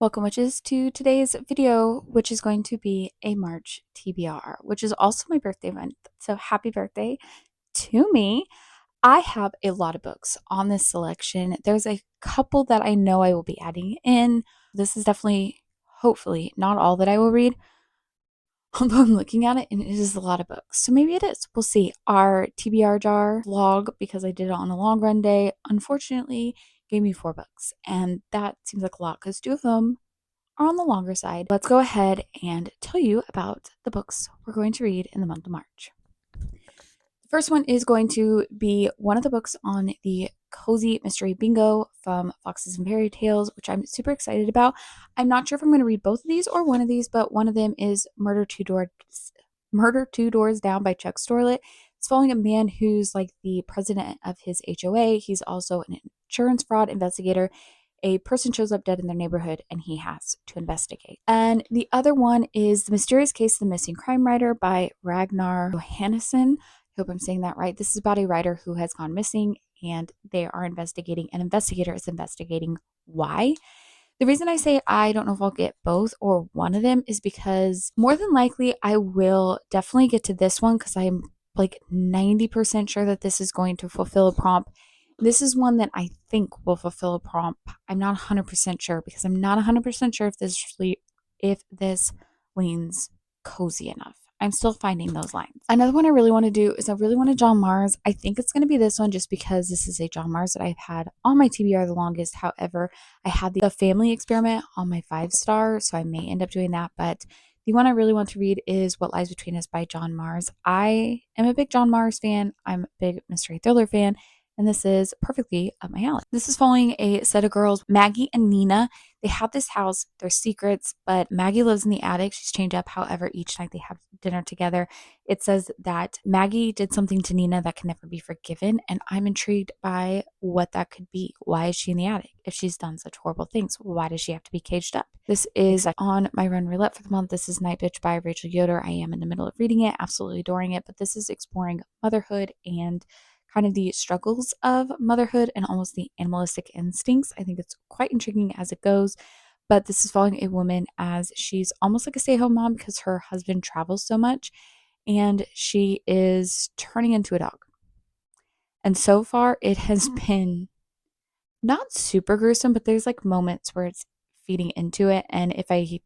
Welcome, witches, to today's video, which is going to be a March TBR, which is also my birthday month. So happy birthday to me. I have a lot of books on this selection. There's a couple that I know I will be adding in. This is definitely, hopefully, not all that I will read, although I'm looking at it and it is a lot of books. So maybe it is. We'll see. Our TBR jar vlog, because I did it on a long run day, unfortunately gave me 4 books. And that seems like a lot because 2 of them are on the longer side. Let's go ahead and tell you about the books we're going to read in the month of March. The first one is going to be one of the books on the Cozy Mystery Bingo from Foxes and Fairy Tales, which I'm super excited about. I'm not sure if I'm going to read both of these or one of these, but one of them is Murder Two Doors Down by Chuck Storla. It's following a man who's like the president of his HOA. He's also an insurance fraud investigator. A person shows up dead in their neighborhood and he has to investigate. And the other one is The Mysterious Case of the Missing Crime Writer by Ragnar Jónasson. I hope I'm saying that right. This is about a writer who has gone missing and they are investigating. An investigator is investigating why. The reason I say I don't know if I'll get both or one of them is because more than likely I will definitely get to this one because I'm like 90% sure that this is going to fulfill a prompt. This is one that I think will fulfill a prompt. I'm not 100% sure because I'm not 100% sure if this leans cozy enough. I'm still finding those lines. Another one I really want to do is I really want to John Mars. I think it's going to be this one just because this is a John Mars that I've had on my TBR the longest. However, I had the family experiment on my 5-star, so I may end up doing that. But the one I really want to read is What Lies Between Us by John Mars. I am a big John Mars fan. I'm a big mystery thriller fan. And this is perfectly up my alley. This is following a set of girls, Maggie and Nina. They have this house, there's secrets, but Maggie lives in the attic. She's chained up. However, each night they have dinner together. It says that Maggie did something to Nina that can never be forgiven. And I'm intrigued by what that could be. Why is she in the attic? If she's done such horrible things, why does she have to be caged up? This is on my run roulette for the month. This is Nightbitch by Rachel Yoder. I am in the middle of reading it, absolutely adoring it, but this is exploring motherhood and kind of the struggles of motherhood and almost the animalistic instincts. I think it's quite intriguing as it goes, but this is following a woman as she's almost like a stay-at-home mom because her husband travels so much and she is turning into a dog. And so far it has been not super gruesome, but there's like moments where it's feeding into it, and if I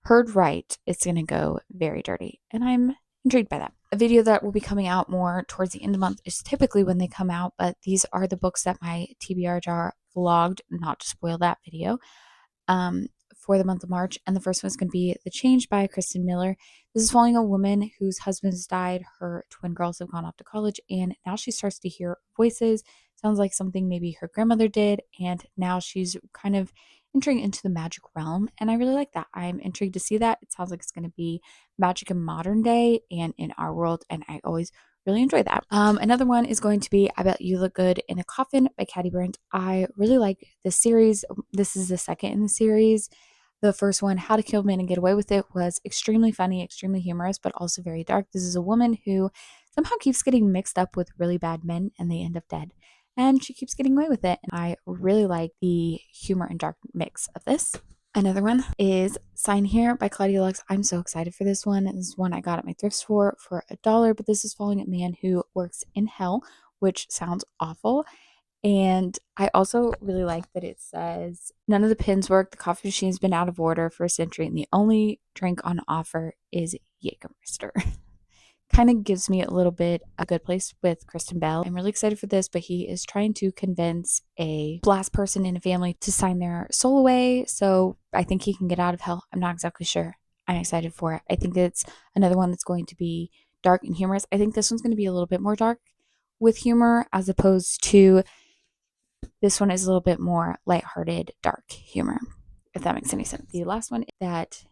heard right, it's going to go very dirty, and I'm intrigued by that. A video that will be coming out more towards the end of the month is typically when they come out, but these are the books that my TBR jar vlogged, not to spoil that video, for the month of March. And the first one is going to be The Change by Kristen Miller. This is following a woman whose husband has died. Her twin girls have gone off to college, and now she starts to hear voices. Sounds like something maybe her grandmother did, and now she's kind of entering into the magic realm, and I really like that. I'm intrigued to see that. It sounds like it's going to be magic in modern day and in our world, and I always really enjoy that. Another one is going to be I Bet You Look Good in a Coffin by Katy, Brent. I really like this series. This is the second in the series. The first one, How to Kill Men and Get Away with It, was extremely funny, extremely humorous, but also very dark. This is a woman who somehow keeps getting mixed up with really bad men and they end up dead, and she keeps getting away with it. And I really like the humor and dark mix of this. Another one is Sign Here by Claudia Lux. I'm so excited for this one. This is one I got at my thrift store for $1, but this is following a man who works in hell, which sounds awful. And I also really like that it says, none of the pins work. The coffee machine's been out of order for a century, and the only drink on offer is Jägermeister. Kind of gives me a little bit a Good Place with Kristen Bell. I'm really excited for this, but he is trying to convince a last person in a family to sign their soul away. So I think he can get out of hell. I'm not exactly sure. I'm excited for it. I think it's another one that's going to be dark and humorous. I think this one's going to be a little bit more dark with humor as opposed to this one is a little bit more lighthearted, dark humor, if that makes any sense. The last one that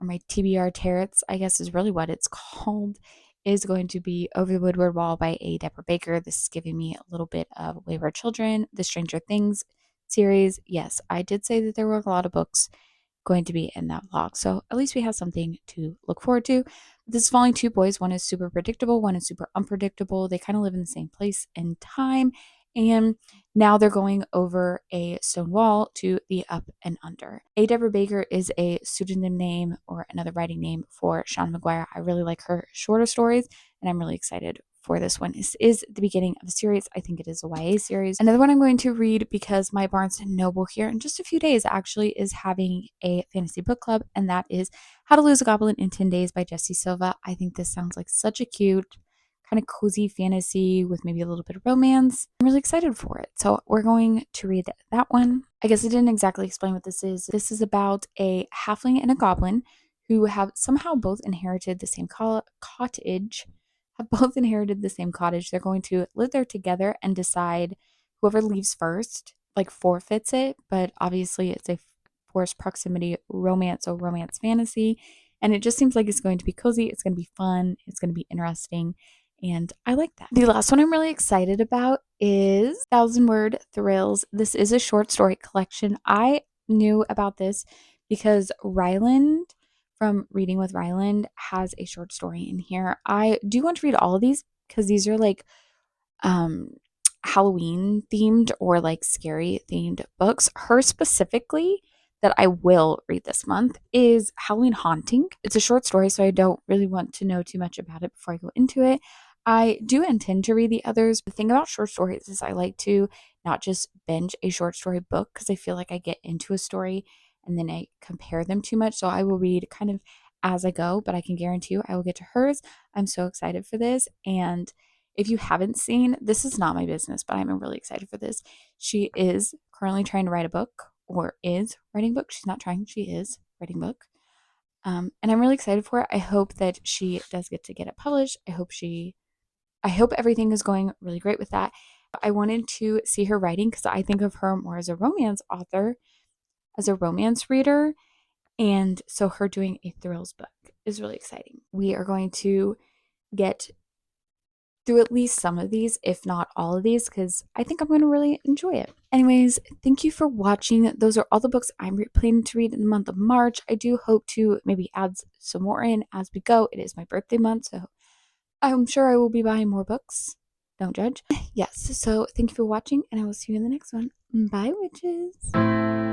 are my TBR tarets, I guess is really what it's called, is going to be Over the Woodward Wall by A. Deborah Baker. This is giving me a little bit of Wayward Children, the Stranger Things series. Yes, I did say that there were a lot of books going to be in that vlog, so at least we have something to look forward to. This is following 2 boys. One is super predictable, one is super unpredictable. They kind of live in the same place and time, And now they're going over a stone wall to the up and under. A. Deborah Baker is a pseudonym name or another writing name for Shauna McGuire. I really like her shorter stories, and I'm really excited for this one. This is the beginning of a series. I think it is a YA series. Another one I'm going to read because my Barnes & Noble here in just a few days actually is having a fantasy book club, and that is How to Lose a Goblin in 10 Days by Jessie Sylva. I think this sounds like such a cute, kind of cozy fantasy with maybe a little bit of romance. I'm really excited for it. So we're going to read that one. I guess I didn't exactly explain what this is. This is about a halfling and a goblin who have somehow both inherited the same cottage. They're going to live there together and decide whoever leaves first, like forfeits it. But obviously, it's a forced proximity romance or romance fantasy. And it just seems like it's going to be cozy. It's going to be fun. It's going to be interesting. And I like that. The last one I'm really excited about is 1,000 Word Thrills. This is a short story collection. I knew about this because Ryland from Reading with Ryland has a short story in here. I do want to read all of these because these are like um Halloween themed or like scary themed books. Her specifically that I will read this month is Halloween Haunting. It's a short story, so I don't really want to know too much about it before I go into it. I do intend to read the others. The thing about short stories is I like to not just binge a short story book because I feel like I get into a story and then I compare them too much. So I will read kind of as I go, but I can guarantee you I will get to hers. I'm so excited for this. And if you haven't seen, this is not my business, but I'm really excited for this. She is currently trying to write a book or is writing a book. She's not trying, she is writing a book. And I'm really excited for it. I hope that she does get to get it published. I hope everything is going really great with that. I wanted to see her writing because I think of her more as a romance author, as a romance reader. And so her doing a thrills book is really exciting. We are going to get through at least some of these, if not all of these, because I think I'm going to really enjoy it. Anyways, thank you for watching. Those are all the books I'm planning to read in the month of March. I do hope to maybe add some more in as we go. It is my birthday month, so I'm sure I will be buying more books. Don't judge. Yes, so thank you for watching, and I will see you in the next one. Bye, witches.